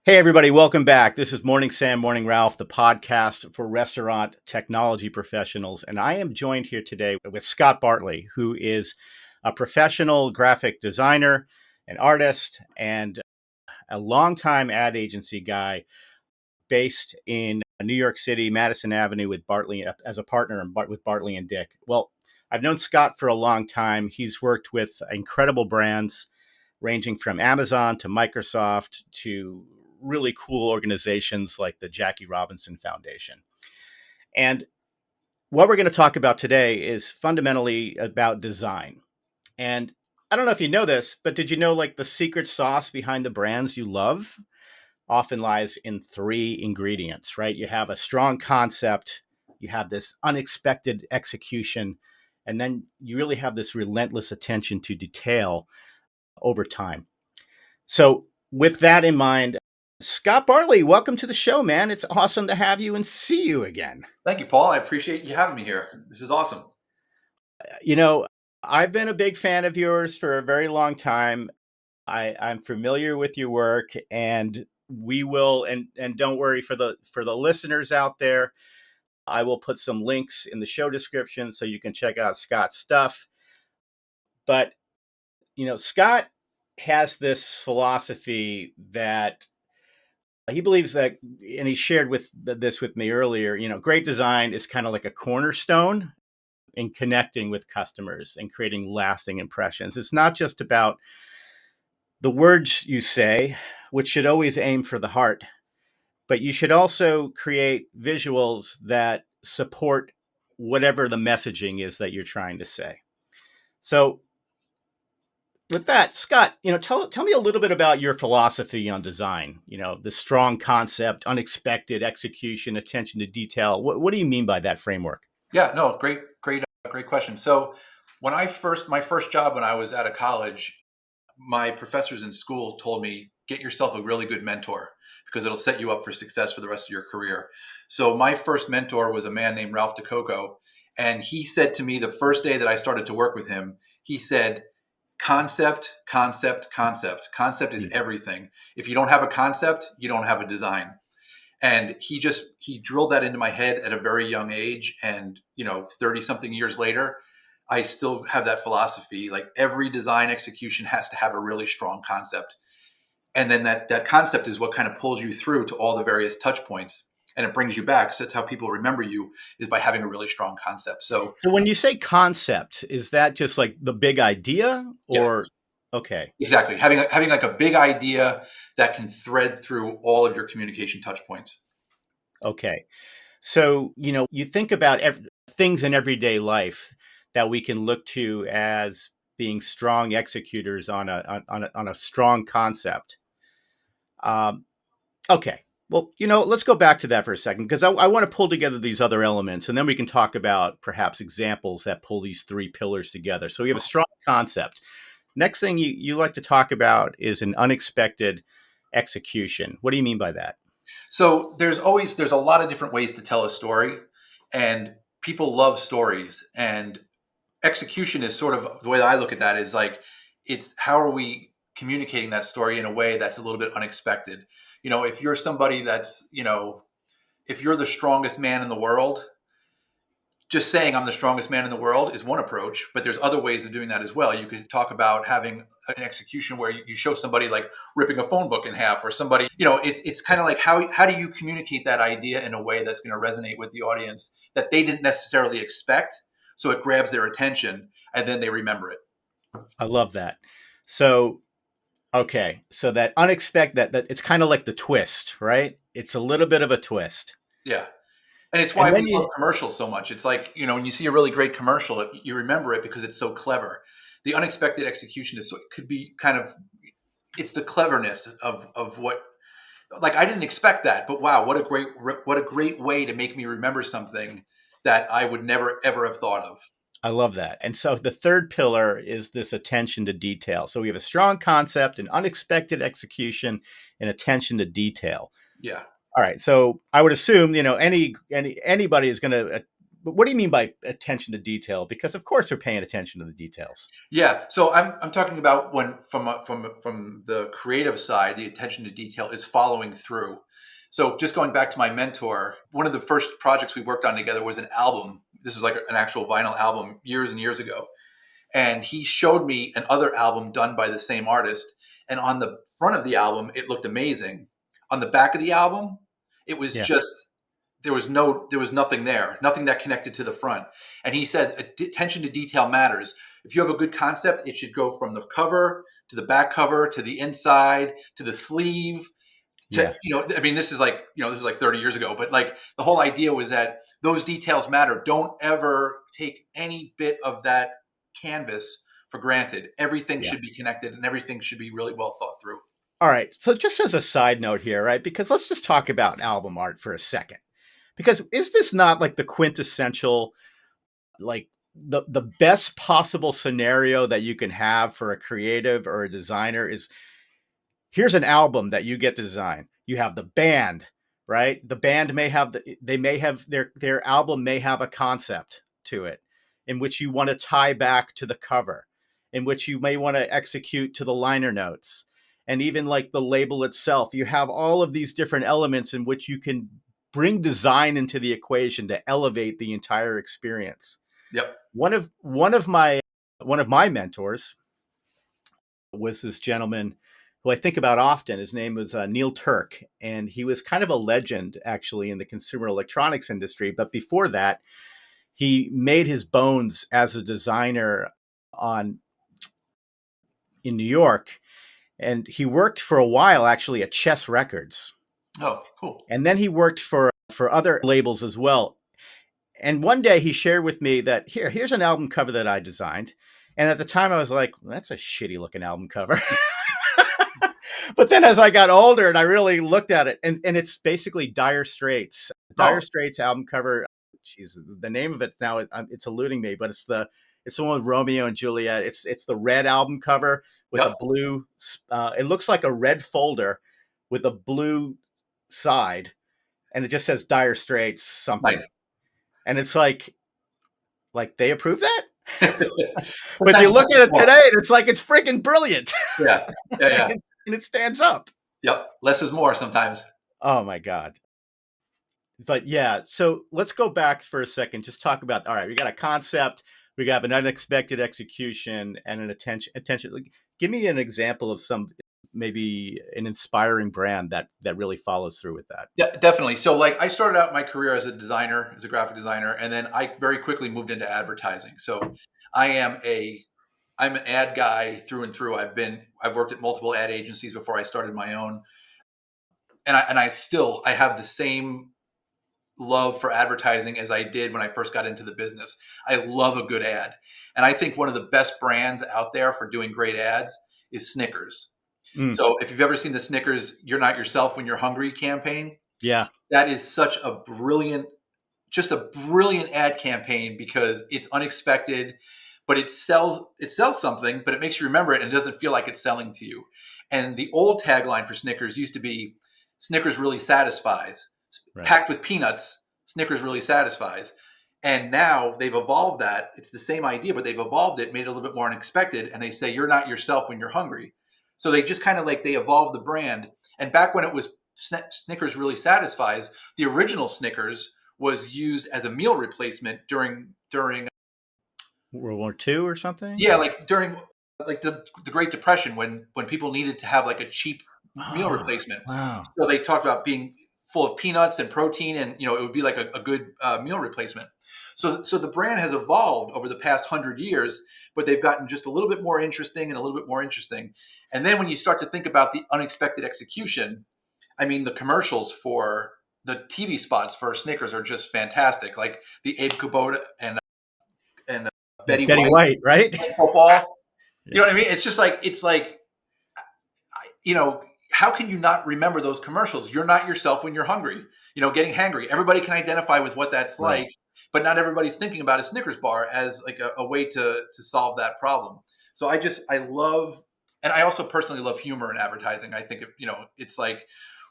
Hey, everybody, welcome back. This is Morning Sam, Morning Ralph, the podcast for restaurant technology professionals. And I am joined here today with Scott Bartley, who is a professional graphic designer, an artist, and a longtime ad agency guy based in New York City, Madison Avenue, with Bartley as a partner with Bartley and Dick. Well, I've known Scott for a long time. He's worked with incredible brands ranging from Amazon to Microsoft to really cool organizations like the Jackie Robinson Foundation. And what we're going to talk about today is fundamentally about design. And I don't know if you know this, but did you know like the secret sauce behind the brands you love often lies in three ingredients, right? You have a strong concept, you have this unexpected execution, and then you really have this relentless attention to detail over time. So, with that in mind, Scott Bartley, welcome to the show, man. It's awesome to have you and see you again. Thank you, Paul. I appreciate you having me here. This is awesome. You know, I've been a big fan of yours for a very long time. I'm familiar with your work, and we will and don't worry for the listeners out there. I will put some links in the show description so you can check out Scott's stuff. But Scott has this philosophy that he believes that, and he shared this with me earlier. Great design is kind of like a cornerstone in connecting with customers and creating lasting impressions. It's not just about the words you say, which should always aim for the heart, but you should also create visuals that support whatever the messaging is that you're trying to say. So with that, Scott, tell me a little bit about your philosophy on design. The strong concept, unexpected execution, attention to detail. What do you mean by that framework? Yeah, no, great question. So, my first job when I was out of college, my professors in school told me, get yourself a really good mentor because it'll set you up for success for the rest of your career. So, my first mentor was a man named Ralph DeCoco, and he said to me the first day that I started to work with him, he said, concept, concept, concept. Concept is Mm. everything. If you don't have a concept, you don't have a design. And he drilled that into my head at a very young age. And 30 something years later, I still have that philosophy. Like every design execution has to have a really strong concept. And then that concept is what kind of pulls you through to all the various touch points, and it brings you back. So that's how people remember you, is by having a really strong concept. So So when you say concept, is that just like the big idea yeah, or okay, exactly. Having like a big idea that can thread through all of your communication touch points. okay. So, you think about things in everyday life that we can look to as being strong executors on a strong concept. Um, okay. Well, let's go back to that for a second because I want to pull together these other elements and then we can talk about perhaps examples that pull these three pillars together. So we have a strong concept. Next thing you like to talk about is an unexpected execution. What do you mean by that? So there's a lot of different ways to tell a story, and people love stories. And execution is sort of the way that I look at that is like it's how are we communicating that story in a way that's a little bit unexpected. If you're somebody that's if you're the strongest man in the world, just saying I'm the strongest man in the world is one approach, but there's other ways of doing that as well. You could talk about having an execution where you show somebody like ripping a phone book in half, or somebody, it's kind of like how do you communicate that idea in a way that's going to resonate with the audience that they didn't necessarily expect, so it grabs their attention and then they remember it. I love that. So, okay. So that unexpected that it's kind of like the twist, right? It's a little bit of a twist. Yeah. And it's why And we then love you commercials so much. It's like, when you see a really great commercial, you remember it because it's so clever. The unexpected execution could be kind of, it's the cleverness of what, like, I didn't expect that, but wow, what a great way to make me remember something that I would never ever have thought of. I love that. And so the third pillar is this attention to detail. So we have a strong concept, an unexpected execution, and attention to detail. Yeah. All right. So I would assume, anybody is going to But what do you mean by attention to detail? Because of course we're paying attention to the details. Yeah, so I'm talking about when from the creative side, the attention to detail is following through. So just going back to my mentor, one of the first projects we worked on together was an album. This was like an actual vinyl album years and years ago. And he showed me another album done by the same artist. And on the front of the album, it looked amazing. On the back of the album, it was Yeah. just there was nothing there, nothing that connected to the front. And he said attention to detail matters. If you have a good concept, it should go from the cover to the back cover to the inside to the sleeve to, Yeah. I mean, this is like 30 years ago, but like the whole idea was that those details matter. Don't ever take any bit of that canvas for granted. Everything Yeah. should be connected and everything should be really well thought through. All right. So just as a side note here, right? Because let's just talk about album art for a second. Because is this not like the quintessential, like the best possible scenario that you can have for a creative or a designer is here's an album that you get to design. You have the band, right? The band may have they may have their album may have a concept to it in which you want to tie back to the cover, in which you may want to execute to the liner notes. And even like the label itself, you have all of these different elements in which you can bring design into the equation to elevate the entire experience. Yep. One of my mentors was this gentleman who I think about often. His name was Neil Turk, and he was kind of a legend actually in the consumer electronics industry. But before that, he made his bones as a designer on in New York, and he worked for a while actually at Chess Records, Oh, cool. and then he worked for other labels as well. And one day he shared with me that here's an album cover that I designed. And at the time I was like, well, that's a shitty looking album cover. But then as I got older and I really looked at it, and it's basically Dire Straits. Dire Oh, Straits album cover. Jeez, the name of it now it's eluding me, but it's the one with Romeo and Juliet. It's the red album cover with a yep. blue. It looks like a red folder with a blue side, and it just says Dire Straits something, Nice. and it's like they approve that. But you Sometimes look less is at it more. today, and it's like it's freaking brilliant, Yeah. Yeah. Yeah. and it stands up. Yep. Less is more sometimes. Oh my god! But yeah, so let's go back for a second. Just talk about all right. We got a concept. We got an unexpected execution and an attention. Like, give me an example of some maybe an inspiring brand that really follows through with that. Definitely. So like I started out my career as a designer, as a graphic designer, and then I very quickly moved into advertising. So I am I'm an ad guy through and through. I've worked at multiple ad agencies before I started my own. I have the same love for advertising as I did when I first got into the business. I love a good ad. And I think one of the best brands out there for doing great ads is Snickers. Mm, So if you've ever seen the Snickers "You're Not Yourself When You're Hungry" campaign, yeah, that is such a just a brilliant ad campaign because it's unexpected, but it sells something, but it makes you remember it and it doesn't feel like it's selling to you. And the old tagline for Snickers used to be Snickers really satisfies. right. Packed with peanuts, Snickers really satisfies. And now they've evolved that. It's the same idea, but they've evolved it, made it a little bit more unexpected. And they say, "You're not yourself when you're hungry." So they just kind of like they evolved the brand. And back when it was Snickers really satisfies, the original Snickers was used as a meal replacement during World War II or something. yeah, like during like the Great Depression when people needed to have like a cheap meal Oh, replacement. wow. So they talked about being full of peanuts and protein, and it would be like a good meal replacement. So the brand has evolved over the past 100 years, but they've gotten just a little bit more interesting and a little bit more interesting. And then when you start to think about the unexpected execution, I mean, the commercials for the TV spots for Snickers are just fantastic. Like the Abe Kubota and Yeah, Betty Betty White White, right? football. You Yeah, know what I mean? It's like how can you not remember those commercials? You're not yourself when you're hungry. Getting hangry. Everybody can identify with what that's right. like, but not everybody's thinking about a Snickers bar as like a way to solve that problem. So I love, and I also personally love humor in advertising. I think it's like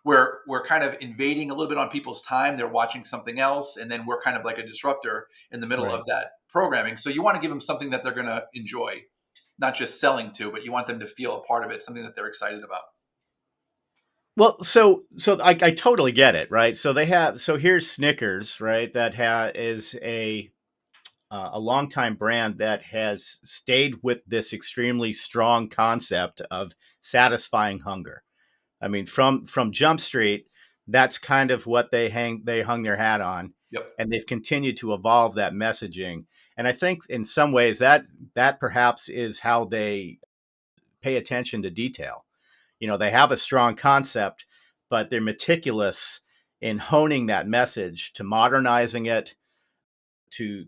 we're kind of invading a little bit on people's time. They're watching something else, and then we're kind of like a disruptor in the middle Right. of that programming. So you want to give them something that they're going to enjoy, not just selling to, but you want them to feel a part of it, something that they're excited about. Well, so I totally get it, right? So they have so here's Snickers, right? Is a longtime brand that has stayed with this extremely strong concept of satisfying hunger. I mean, from Jump Street, that's kind of what they hung their hat on, Yep. and they've continued to evolve that messaging. And I think in some ways that perhaps is how they pay attention to detail. They have a strong concept, but they're meticulous in honing that message, to modernizing it, to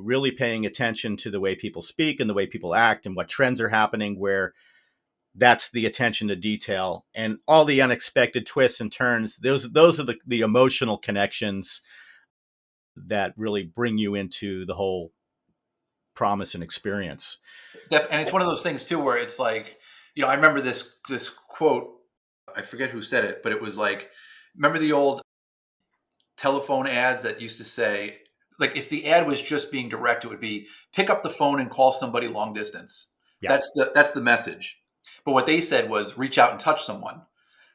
really paying attention to the way people speak and the way people act and what trends are happening, where that's the attention to detail and all the unexpected twists and turns. Those are the emotional connections that really bring you into the whole promise and experience. And it's one of those things too, where it's like, I remember this quote. I forget who said it, but it was like, remember the old telephone ads that used to say, like, if the ad was just being direct, it would be pick up the phone and call somebody long distance. Yeah. That's the message. But what they said was reach out and touch someone.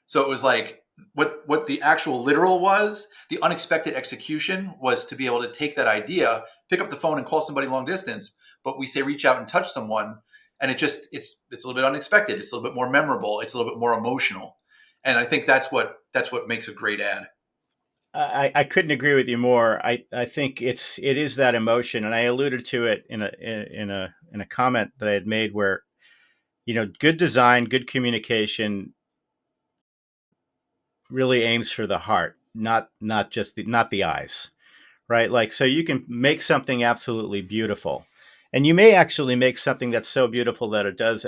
So it was like, what the actual literal was, the unexpected execution was to be able to take that idea, pick up the phone and call somebody long distance, but we say reach out and touch someone, and it's a little bit unexpected, it's a little bit more memorable, it's a little bit more emotional. And I think that's what makes a great ad. I couldn't agree with you more. I think it is that emotion, and I alluded to it in a comment that I had made, where good design, good communication really aims for the heart, not just not the eyes, right? Like, so you can make something absolutely beautiful, and you may actually make something that's so beautiful that it does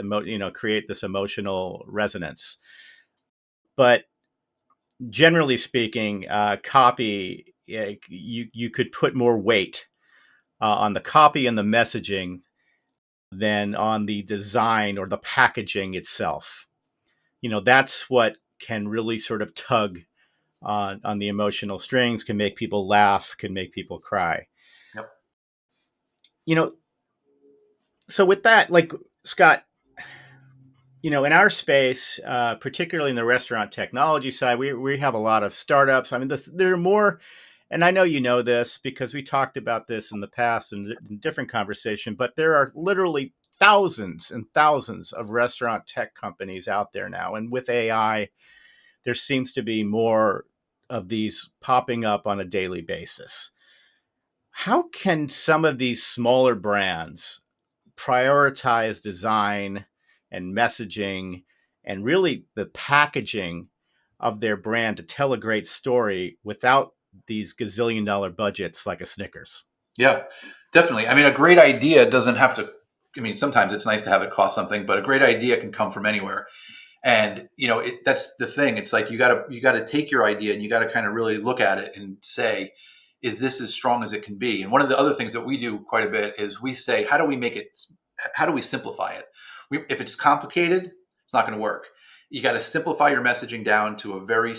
create this emotional resonance. But generally speaking, copy, you could put more weight on the copy and the messaging than on the design or the packaging itself. That's what can really sort of tug on the emotional strings, can make people laugh, can make people cry. Yep. You know, so with that, like, Scott, in our space, particularly in the restaurant technology side, we have a lot of startups. I mean, there are more, and I know you know this because we talked about this in the past in different conversation, but there are literally thousands and thousands of restaurant tech companies out there now. And with AI, there seems to be more of these popping up on a daily basis. How can some of these smaller brands prioritize design and messaging and really the packaging of their brand to tell a great story without these gazillion-dollar budgets like a Snickers? Yeah, definitely. I mean, a great idea doesn't have to. I mean, sometimes it's nice to have it cost something, but a great idea can come from anywhere. And that's the thing. It's like you gotta take your idea and you gotta kind of really look at it and say, is this as strong as it can be? And one of the other things that we do quite a bit is we say, how do we make it? How do we simplify it? If it's complicated, it's not going to work. You got to simplify your messaging down to a very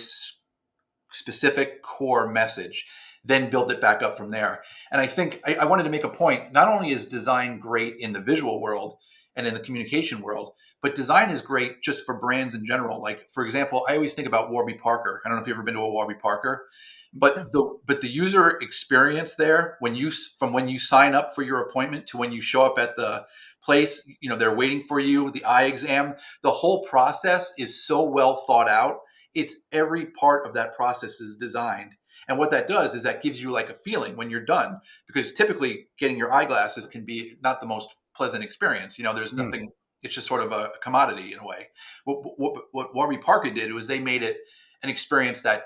specific core message, then build it back up from there. And I think I wanted to make a point. Not only is design great in the visual world and in the communication world, but design is great just for brands in general. Like, for example, I always think about Warby Parker. I don't know if you've ever been to a Warby Parker, Yeah. but the user experience there, when you sign up for your appointment to when you show up at the place, they're waiting for you, the eye exam, the whole process is so well thought out. It's every part of that process is designed. And what that does is that gives you like a feeling when you're done, because typically getting your eyeglasses can be not the most pleasant experience. There's Hmm. nothing, it's just sort of a commodity in a way. What Warby Parker did was they made it an experience that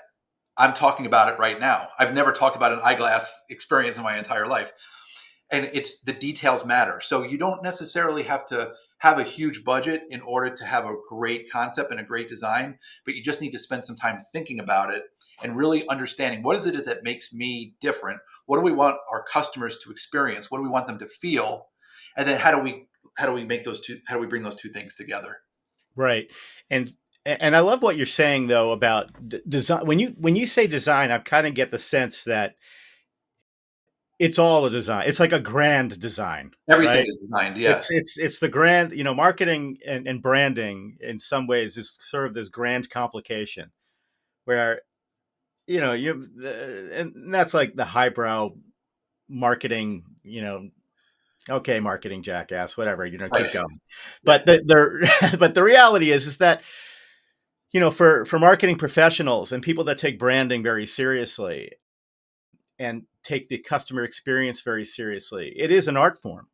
I'm talking about it right now. I've never talked about an eyeglass experience in my entire life. And it's the details matter. So you don't necessarily have to have a huge budget in order to have a great concept and a great design, but you just need to spend some time thinking about it and really understanding, what is it that makes me different? What do we want our customers to experience? What do we want them to feel? And then how do we make those two, how do we bring those two things together? Right. And And I love what you're saying though about design. When you say design, I kind of get the sense that it's all a design. It's like a grand design, Everything right? is designed. Yeah. It's the grand, marketing and branding in some ways is sort of this grand complication where you and that's like the highbrow marketing, okay, marketing jackass, whatever, keep Right. going. Yeah. But the but the reality is that for marketing professionals and people that take branding very seriously and take the customer experience very seriously, it is an art form.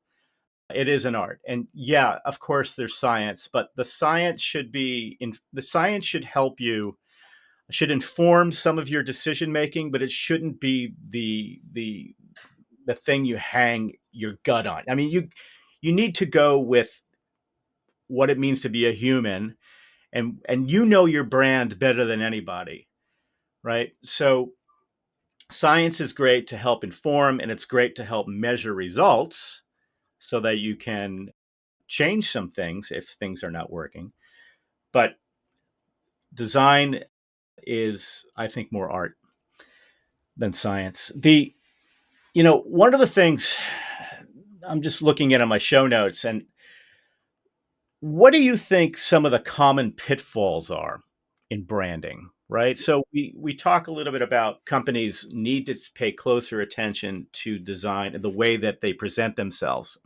It is an art. And yeah, of course there's science, but the science should help you, should inform some of your decision making, but it shouldn't be the thing you hang your gut on. I mean, you need to go with what it means to be a human, and your brand better than anybody, right? So science is great to help inform, and it's great to help measure results so that you can change some things if things are not working. But design is, I think, more art than science. One of the things I'm just looking at on my show notes, and what do you think some of the common pitfalls are in branding? Right. So we talk a little bit about companies need to pay closer attention to design and the way that they present themselves.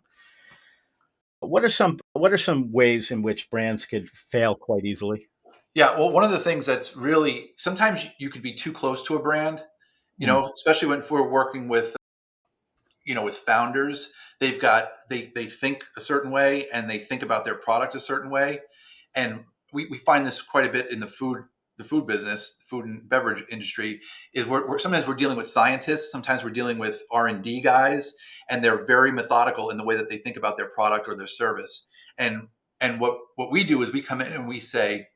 What are some ways in which brands could fail quite easily? Yeah. Well, one of the things that's really sometimes you could be too close to a brand, Mm, especially when we're working with with founders. They think a certain way and they think about their product a certain way, and we find this quite a bit in the food business, the food and beverage industry. Is sometimes we're dealing with scientists, sometimes we're dealing with R&D guys, and they're very methodical in the way that they think about their product or their service. And what we do is we come in and we say,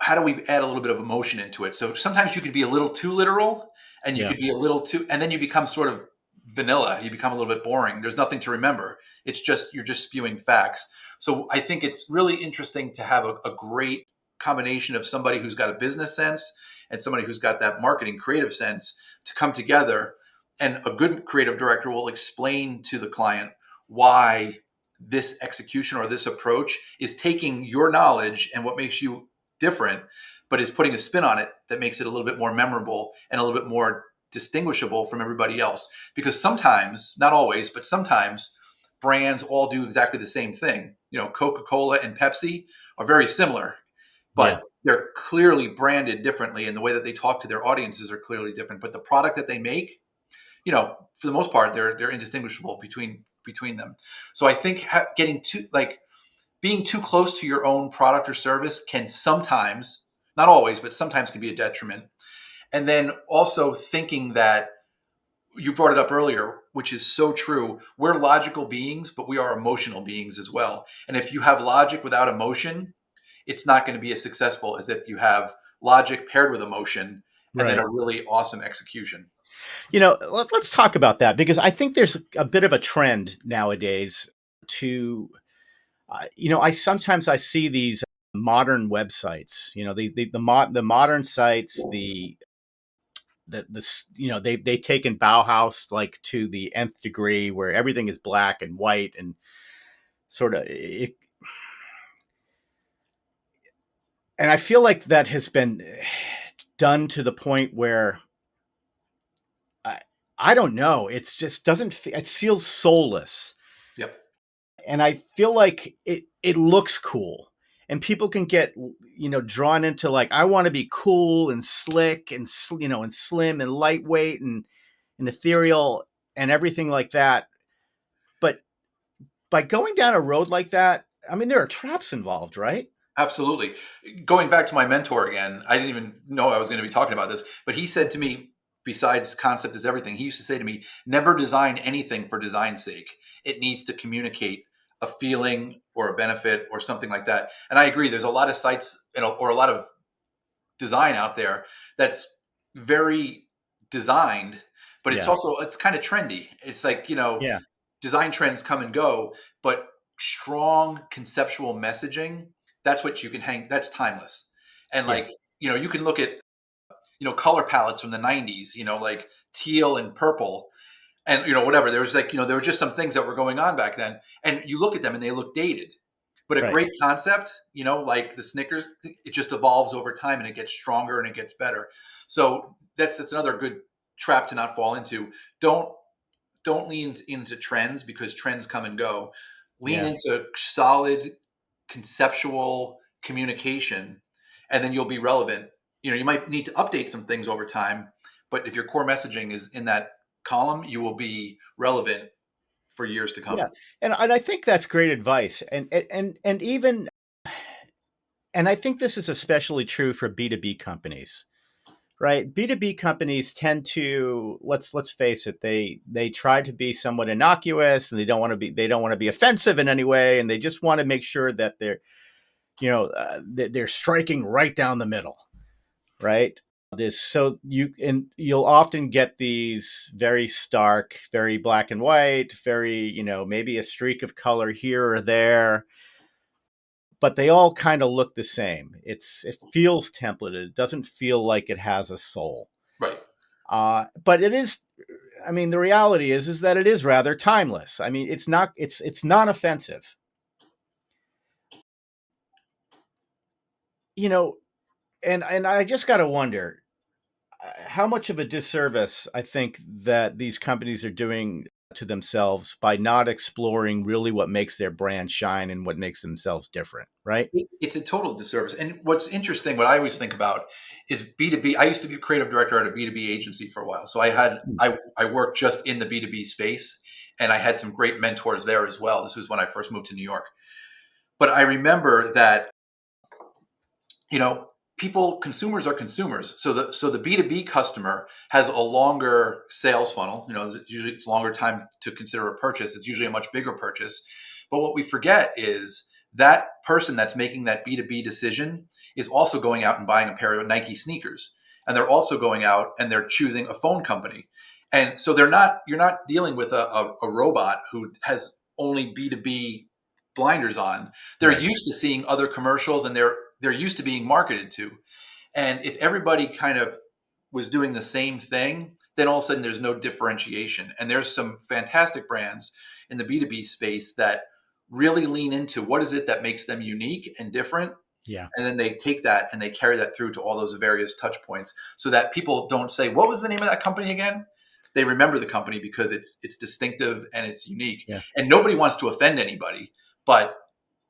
how do we add a little bit of emotion into it? So sometimes you could be a little too literal, and you yeah. could be a little too, and then you become sort of vanilla. You become a little bit boring. There's nothing to remember. It's just, you're just spewing facts. So I think it's really interesting to have a great combination of somebody who's got a business sense and somebody who's got that marketing creative sense to come together. And a good creative director will explain to the client why this execution or this approach is taking your knowledge and what makes you different, but is putting a spin on it that makes it a little bit more memorable and a little bit more distinguishable from everybody else. Because sometimes, not always, but sometimes brands all do exactly the same thing. Coca-Cola and Pepsi are very similar, Yeah. but they're clearly branded differently, and the way that they talk to their audiences are clearly different. But the product that they make, for the most part, they're indistinguishable between them. So I think getting too like being too close to your own product or service can sometimes, not always, but sometimes can be a detriment. And then also thinking that, you brought it up earlier, which is so true. We're logical beings, but we are emotional beings as well. And if you have logic without emotion, it's not going to be as successful as if you have logic paired with emotion and then Right. a really awesome execution. Let's talk about that because I think there's a bit of a trend nowadays to, I sometimes I see these modern websites, the modern sites, they've taken Bauhaus like to the nth degree where everything is black and white and sort of, and I feel like that has been done to the point where I, I don't know. It's just it feels soulless. Yep. And I feel like it looks cool, and people can get drawn into like I want to be cool and slick and and slim and lightweight and ethereal and everything like that. But by going down a road like that, I mean there are traps involved, right? Absolutely. Going back to my mentor again, I didn't even know I was going to be talking about this, but he said to me, besides concept is everything, he used to say to me, never design anything for design's sake. It needs to communicate a feeling or a benefit or something like that. And I agree, there's a lot of sites or a lot of design out there that's very designed, but Yeah, it's kind of trendy. It's like, yeah, design trends come and go, but strong conceptual messaging that's what you can hang. That's timeless. And Yeah. like, you can look at, color palettes from the 90s, like teal and purple and, whatever. There was like, there were just some things that were going on back then. And you look at them and they look dated. But a Right. great concept, like the Snickers, it just evolves over time and it gets stronger and it gets better. So that's another good trap to not fall into. Don't don't lean into trends because trends come and go. Lean Yeah. into solid conceptual communication, and then you'll be relevant. You might need to update some things over time, but if your core messaging is in that column, you will be relevant for years to Yeah. come. And I think that's great advice. And even and I think this is especially true for B2B companies. Right. B2B companies tend to, let's face it, they try to be somewhat innocuous, and they don't want to be offensive in any way, and they just want to make sure that they're striking right down the middle, right? This so you'll often get these very stark, very black and white, very, maybe a streak of color here or there, but they all kind of look the same. It feels templated. It doesn't feel like it has a soul. Right. But it is. I mean, the reality is that it is rather timeless. I mean, it's not. It's non offensive. You know, and I just got to wonder how much of a disservice I think that these companies are doing to themselves by not exploring really what makes their brand shine and what makes themselves different. Right. It's a total disservice. And what's interesting, what I always think about is B2B. I used to be a creative director at a B2B agency for a while. So Mm. I worked just in the B2B space, and I had some great mentors there as well. This was when I first moved to New York. But I remember that, you know, consumers are consumers. So the B2B customer has a longer sales funnel. It's longer time to consider a purchase. It's usually a much bigger purchase. But what we forget is that person that's making that B2B decision is also going out and buying a pair of Nike sneakers. And they're also going out and they're choosing a phone company. And so you're not dealing with a robot who has only B2B blinders on. They're Right. used to seeing other commercials, and they're used to being marketed to. And if everybody kind of was doing the same thing, then all of a sudden there's no differentiation. And there's some fantastic brands in the B2B space that really lean into what is it that makes them unique and different. Yeah. And then they take that and they carry that through to all those various touch points so that people don't say, what was the name of that company again? They remember the company because it's distinctive and it's unique. Yeah. And nobody wants to offend anybody, but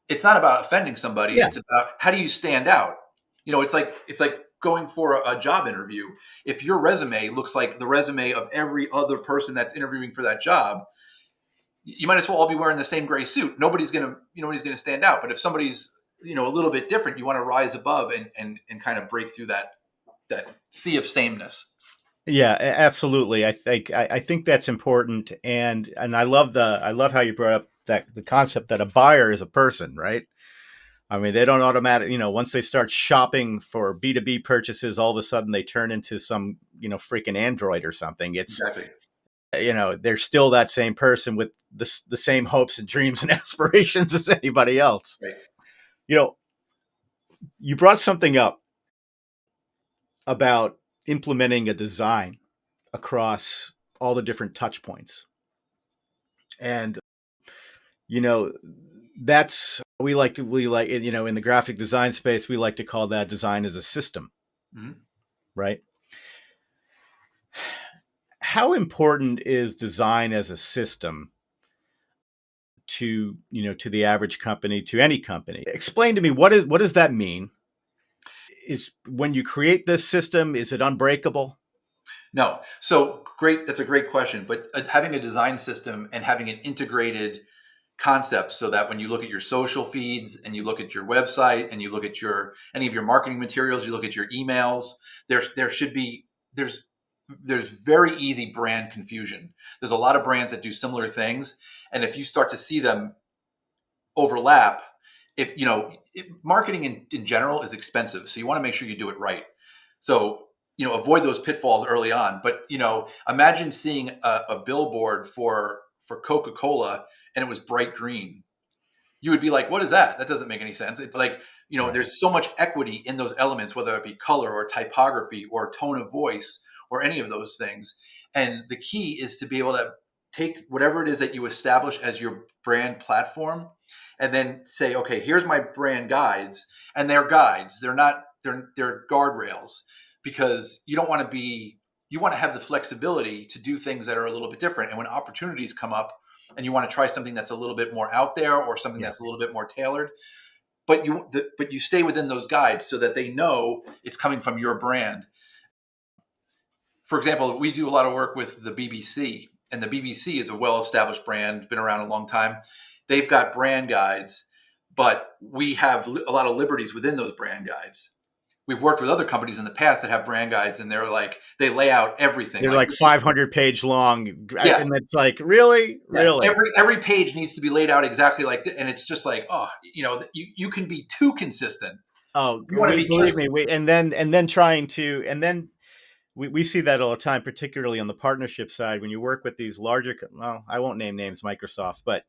it's not about offending somebody. Yeah. It's about how do you stand out. It's like going for a job interview. If your resume looks like the resume of every other person that's interviewing for that job, you might as well all be wearing the same gray suit. Nobody's gonna stand out. But if somebody's a little bit different, you want to rise above and kind of break through that sea of sameness. Yeah, absolutely. I think that's important, and I love how you brought up that the concept that a buyer is a person, right? I mean, they don't automatically, once they start shopping for B2B purchases, all of a sudden they turn into some, freaking android or something. It's, Exactly. they're still that same person with the same hopes and dreams and aspirations as anybody else. Right. You know, you brought something up about implementing a design across all the different touch points. And, you know, that's, we like, in the graphic design space, we like to call that design as a system, Mhm. right? How important is design as a system to the average company, to any company? Explain to me, what does that mean? Is when you create this system, is it unbreakable? No. So great. That's a great question. But having a design system and having an integrated concept so that when you look at your social feeds and you look at your website and you look at your any of your marketing materials, you look at your emails, there should be there's very easy brand confusion. There's a lot of brands that do similar things, and if you start to see them overlap, if marketing in general is expensive, so you want to make sure you do it right. So avoid those pitfalls early on. But imagine seeing a billboard for Coca-Cola and it was bright green. you would be like, what is that? That doesn't make any sense. It's like, Right. there's so much equity in those elements, whether it be color or typography or tone of voice or any of those things. And the key is to be able to take whatever it is that you establish as your brand platform and then say, okay, here's my brand guides. And they're guides. They're not, they're guardrails, because you want to have the flexibility to do things that are a little bit different. And when opportunities come up, and you want to try something that's a little bit more out there or something Yeah. that's a little bit more tailored, but you stay within those guides so that they know it's coming from your brand. For example, we do a lot of work with the BBC, and the BBC is a well-established brand, been around a long time. They've got brand guides, but we have a lot of liberties within those brand guides. We've worked with other companies in the past that have brand guides, and they're like, they lay out everything. They're Like, like this is, 500-page long, yeah, and it's like, really, yeah. really. Every page needs to be laid out exactly like that, and it's just like, oh, you can be too consistent. Oh, You want to we be believe just me. And then trying to, and then we see that all the time, particularly on the partnership side when you work with these larger. Well, I won't name names, Microsoft, but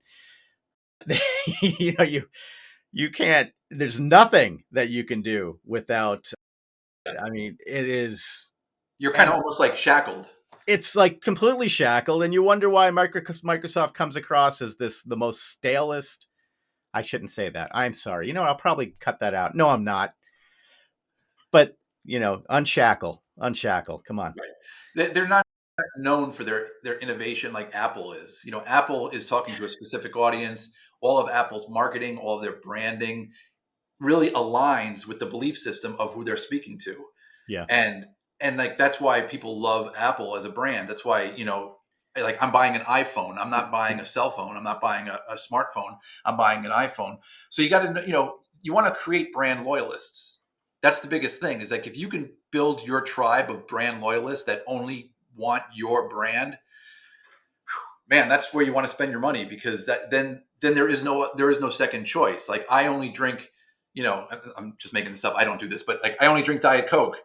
you can't. There's nothing that you can do without. I mean, it is, you're kind and of almost like shackled. it's like completely shackled, and you wonder why Microsoft comes across as the most stalest. I shouldn't say that. I'm sorry. I'll probably cut that out. No, I'm not. But unshackle. Come on. Right. They're not known for their innovation like Apple is. Apple is talking to a specific audience. All of Apple's marketing, all of their branding really aligns with the belief system of who they're speaking to. Yeah. And like, that's why people love Apple as a brand. That's why, like, I'm buying an iPhone. I'm not buying a cell phone. I'm not buying a smartphone. I'm buying an iPhone. So you got to, you want to create brand loyalists. That's the biggest thing, is like, if you can build your tribe of brand loyalists that only want your brand, man, that's where you want to spend your money, because then there is no second choice. Like, I only drink, I'm just making this up. I don't do this, but like, I only drink Diet Coke,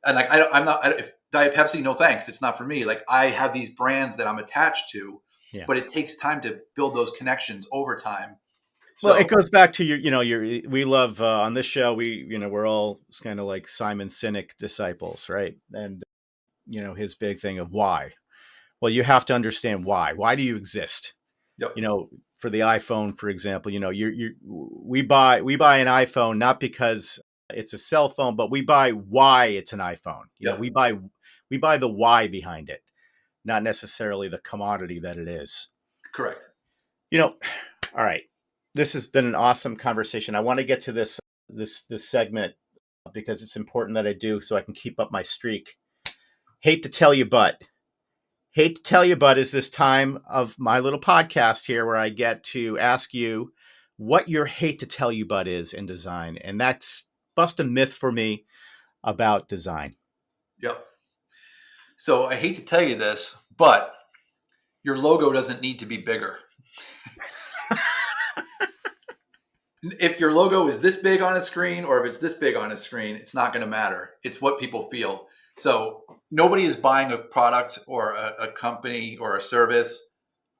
and like, if Diet Pepsi, no thanks, it's not for me. Like, I have these brands that I'm attached to, Yeah. but it takes time to build those connections over time. Well, it So, goes back to we love on this show, we're all kind of like Simon Sinek disciples, right? And his big thing of why. Well, you have to understand why. Why do you exist? yep, For the iPhone, for example, we buy an iPhone not because it's a cell phone, but we buy why it's an iPhone. yep, We buy the why behind it, not necessarily the commodity that it is. correct. You know, all right. This has been an awesome conversation. I want to get to this segment because it's important that I do so I can keep up my streak. Hate to tell you, but is this time of my little podcast here where I get to ask you what your hate to tell you but is in design. And that's bust a myth for me about design. Yep. So, I hate to tell you this, but your logo doesn't need to be bigger. If your logo is this big on a screen, or if it's this big on a screen, it's not going to matter. It's what people feel. So nobody is buying a product or a company or a service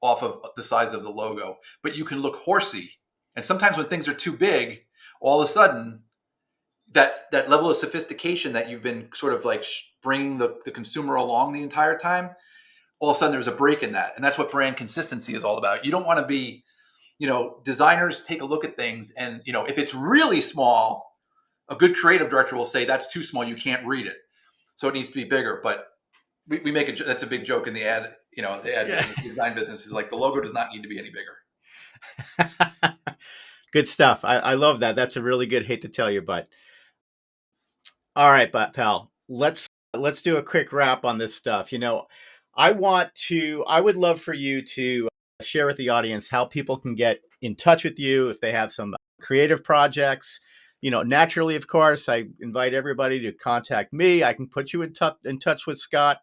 off of the size of the logo, but you can look horsey. And sometimes when things are too big, all of a sudden, that level of sophistication that you've been sort of like bringing the consumer along the entire time, all of a sudden there's a break in that. And that's what brand consistency is all about. You don't want to be, designers take a look at things, and, if it's really small, a good creative director will say, that's too small, you can't read it, so it needs to be bigger. But we make it, that's a big joke in the ad, the ad Yeah. business, the design business, is like, the logo does not need to be any bigger. Good stuff. I love that. That's a really good hate to tell you, but all right, but pal, let's do a quick wrap on this stuff. I would love for you to share with the audience how people can get in touch with you if they have some creative projects. Naturally, of course, I invite everybody to contact me. I can put you in touch with Scott.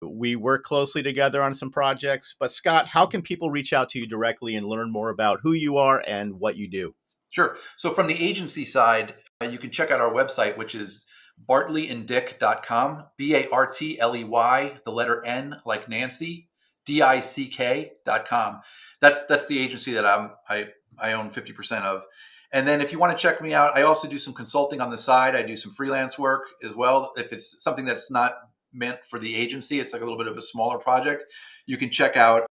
We work closely together on some projects. But Scott, how can people reach out to you directly and learn more about who you are and what you do? Sure. So from the agency side, you can check out our website, which is bartleyanddick.com, Bartley, the letter N like Nancy, Dick.com. That's the agency that I own 50% of. And then if you want to check me out, I also do some consulting on the side. I do some freelance work as well. If it's something that's not meant for the agency, it's like a little bit of a smaller project, you can check out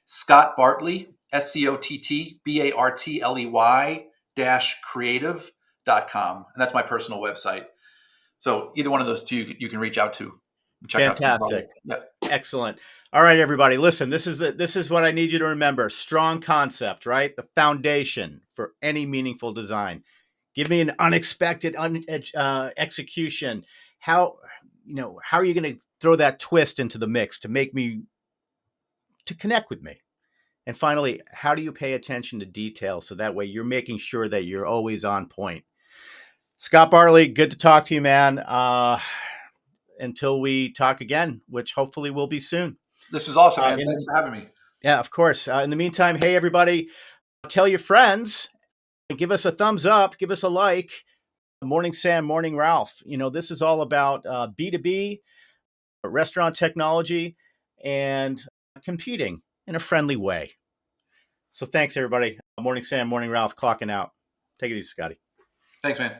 Scott Bartley, SCOTTBARTLEY -creative.com. And that's my personal website. So either one of those two you can reach out to and check out some Fantastic. product. Yeah. Excellent. All right, everybody, listen, this is what I need you to remember. Strong concept, right? The foundation for any meaningful design. Give me an unexpected execution. How are you going to throw that twist into the mix to make me to connect with me? And finally, how do you pay attention to detail so that way you're making sure that you're always on point? Scott Bartley, good to talk to you, man. Until we talk again, which hopefully will be soon. This was awesome, man. Thanks for having me. Yeah, of course. In the meantime, hey, everybody, tell your friends, give us a thumbs up, give us a like. Morning Sam, Morning Ralph. This is all about B2B, restaurant technology, and competing in a friendly way. So thanks, everybody. Morning Sam, Morning Ralph, clocking out. Take it easy, Scotty. Thanks, man.